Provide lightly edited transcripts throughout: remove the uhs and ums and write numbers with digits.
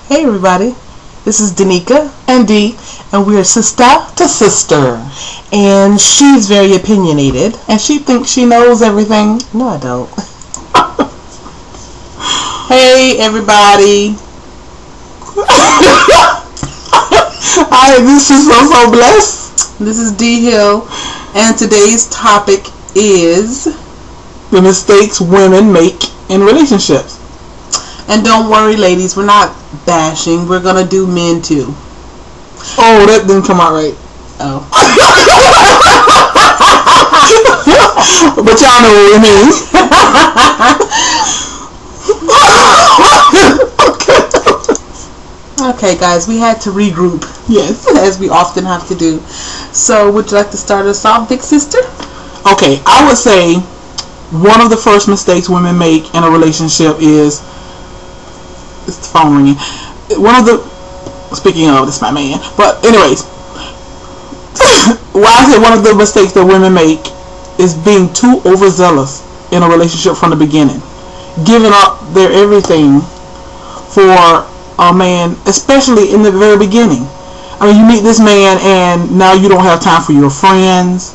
Hey everybody, this is Danica and Dee, and we're sister to sister. And she's very opinionated. And she thinks she knows everything. No, I don't. Hey everybody. Hi, this is so blessed. This is Dee Hill, and today's topic is the mistakes women make in relationships. And don't worry, ladies, we're not bashing. We're gonna do men too. Oh, that didn't come out right. Oh. But y'all know what we mean. Okay, guys, we had to regroup. Yes. As we often have to do. So, would you like to start us off, big sister? Okay, I would say one of the first mistakes women make in a relationship is... It's the phone ringing. Speaking of, this is my man. But anyways, why I say one of the mistakes that women make is being too overzealous in a relationship from the beginning. Giving up their everything for a man, especially in the very beginning. I mean, you meet this man and now you don't have time for your friends.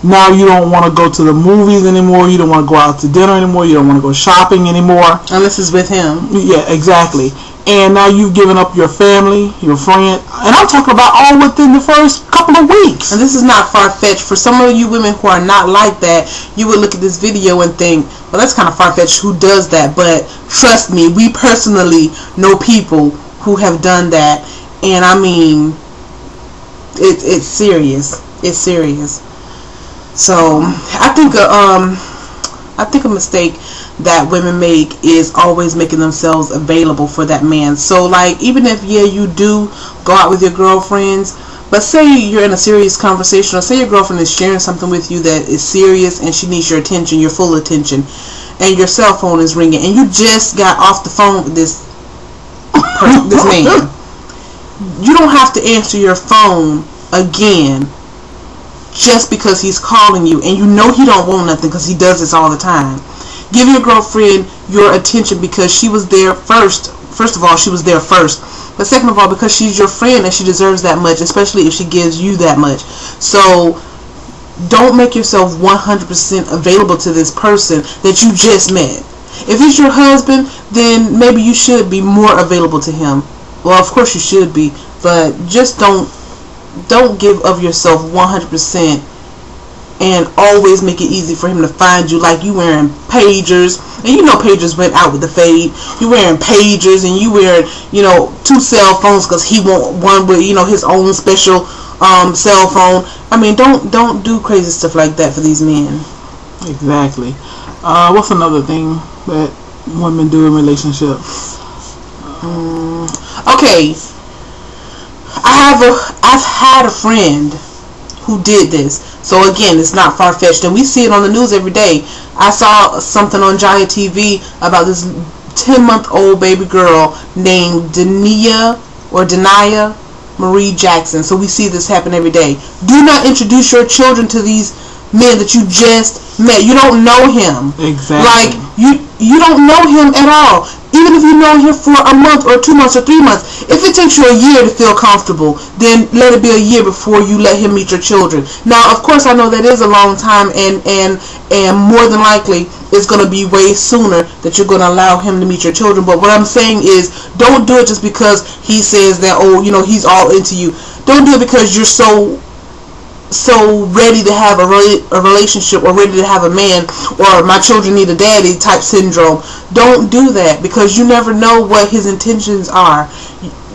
Now you don't want to go to the movies anymore. You don't want to go out to dinner anymore. You don't want to go shopping anymore. Unless it's with him. Yeah, exactly. And now you've given up your family, your friend. And I'm talking about all within the first couple of weeks. And this is not far-fetched. For some of you women who are not like that, you would look at this video and think, well, that's kind of far-fetched. Who does that? But trust me, we personally know people who have done that. And I mean, it's serious. It's serious. So I think a mistake that women make is always making themselves available for that man. So like, even if you do go out with your girlfriends, but say you're in a serious conversation, or say your girlfriend is sharing something with you that is serious and she needs your attention, your full attention, and your cell phone is ringing and you just got off the phone with this man. You don't have to answer your phone again just because he's calling you, and you know he don't want nothing because he does this all the time. Give your girlfriend your attention because she was there first. First of all, she was there first. But second of all, because she's your friend and she deserves that much, especially if she gives you that much. So don't make yourself 100% available to this person that you just met. If it's your husband, then maybe you should be more available to him. Well, of course you should be, but just don't give of yourself 100% and always make it easy for him to find you. Like you wearing pagers, and you know pagers went out with the fade. You wearing pagers and you wearing, two cell phones because he want one with, his own special cell phone. I mean, don't do crazy stuff like that for these men. Exactly. What's another thing that women do in relationships? Okay. I've had a friend who did this. So again, it's not far-fetched, and we see it on the news every day. I saw something on Giant TV about this 10-month-old baby girl named Denia Marie Jackson. So we see this happen every day. Do not introduce your children to these men that you just met. You don't know him. Exactly. Like you don't know him at all. Even if you know him for a month or 2 months or 3 months, if it takes you a year to feel comfortable, then let it be a year before you let him meet your children. Now, of course, I know that is a long time, and more than likely it's going to be way sooner that you're going to allow him to meet your children. But what I'm saying is, don't do it just because he says that, he's all into you. Don't do it because you're so ready to have a relationship, or ready to have a man, or my children need a daddy type syndrome. Don't do that, because you never know what his intentions are.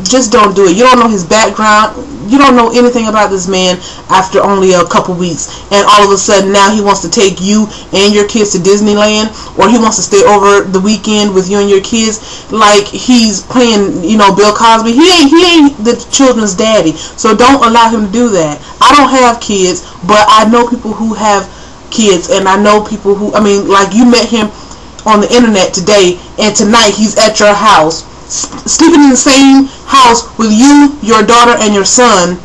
Just don't do it. You don't know his background. You don't know anything about this man after only a couple weeks, and all of a sudden now he wants to take you and your kids to Disneyland, or he wants to stay over the weekend with you and your kids like he's playing, Bill Cosby. He ain't the children's daddy. So don't allow him to do that. I don't have kids, but I know people who have kids, and I know people who, like you met him on the internet today, and tonight he's at your house, sleeping in the same house with you, your daughter, and your son,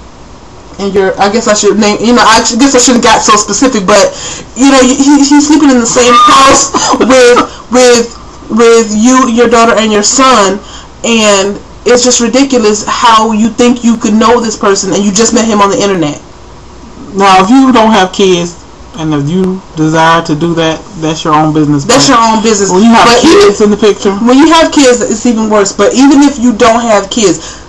and I guess I should name, I guess I shouldn't got so specific, but he's sleeping in the same house with you, your daughter, and your son, and it's just ridiculous how you think you could know this person and you just met him on the internet. Now, if you don't have kids and if you desire to do that, that's your own business. That's your own business. When you have kids in the picture, when you have kids, it's even worse. But even if you don't have kids,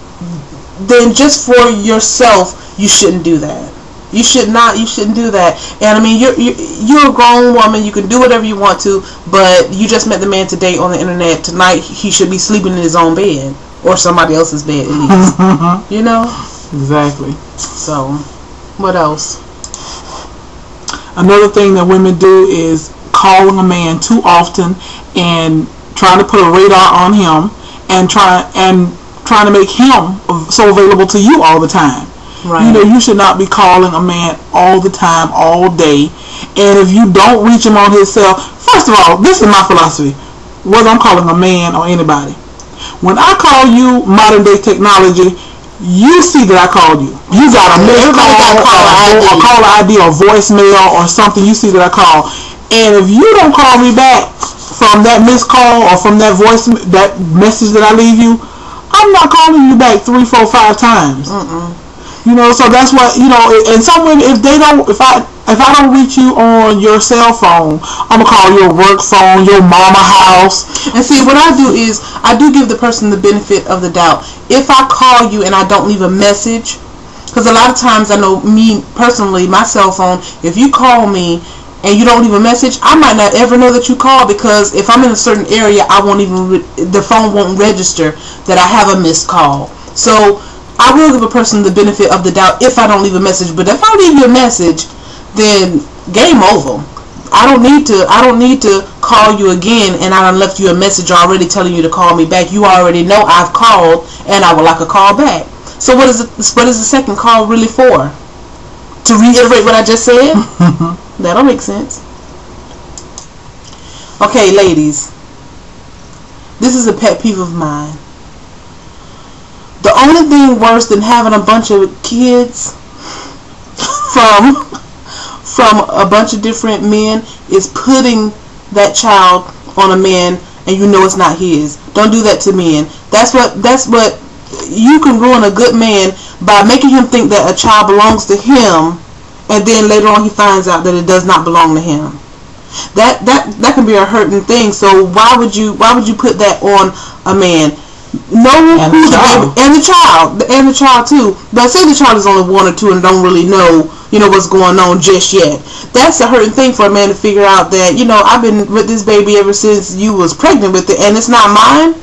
then just for yourself, you shouldn't do that. You should not. You shouldn't do that. And I mean, you're a grown woman. You can do whatever you want to. But you just met the man today on the internet. Tonight, he should be sleeping in his own bed or somebody else's bed at least. You know. Exactly. So, what else? Another thing that women do is calling a man too often and trying to put a radar on him and trying to make him so available to you all the time. Right. You know, you should not be calling a man all the time, all day. And if you don't reach him on his cell, first of all, this is my philosophy, whether I'm calling a man or anybody. When I call you modern day technology, you see that I called you. You got a missed call, a caller ID, or voicemail or something. You see that I called. And if you don't call me back from that missed call or from that that message that I leave you, I'm not calling you back 3, 4, 5 times. You know, so that's what, you know, and some women, if I don't reach you on your cell phone, I'm gonna call your work phone, your mama house. And see, what I do is I do give the person the benefit of the doubt. If I call you and I don't leave a message, because a lot of times I know me personally, my cell phone, if you call me and you don't leave a message, I might not ever know that you called, because if I'm in a certain area, I won't even the phone won't register that I have a missed call. So I will give a person the benefit of the doubt if I don't leave a message. But if I leave you a message, then game over. I don't need to call you again, and I done left you a message already telling you to call me back. You already know I've called and I would like a call back. So what is the second call really for? To reiterate what I just said? That'll make sense. Okay, ladies. This is a pet peeve of mine. The only thing worse than having a bunch of kids from a bunch of different men is putting that child on a man and you know it's not his. Don't do that to men. That's what you can ruin a good man by making him think that a child belongs to him, and then later on he finds out that it does not belong to him. That can be a hurting thing. So why would you put that on a man? And the child too. But say the child is only 1 or 2 and don't really know what's going on just yet. That's a hurting thing for a man to figure out that, I've been with this baby ever since you was pregnant with it and it's not mine.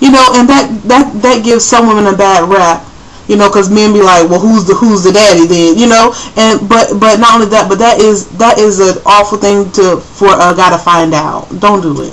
And that gives some women a bad rap. Because men be like, well, who's the daddy then? And but not only that, but that is an awful thing for a guy to find out. Don't do it.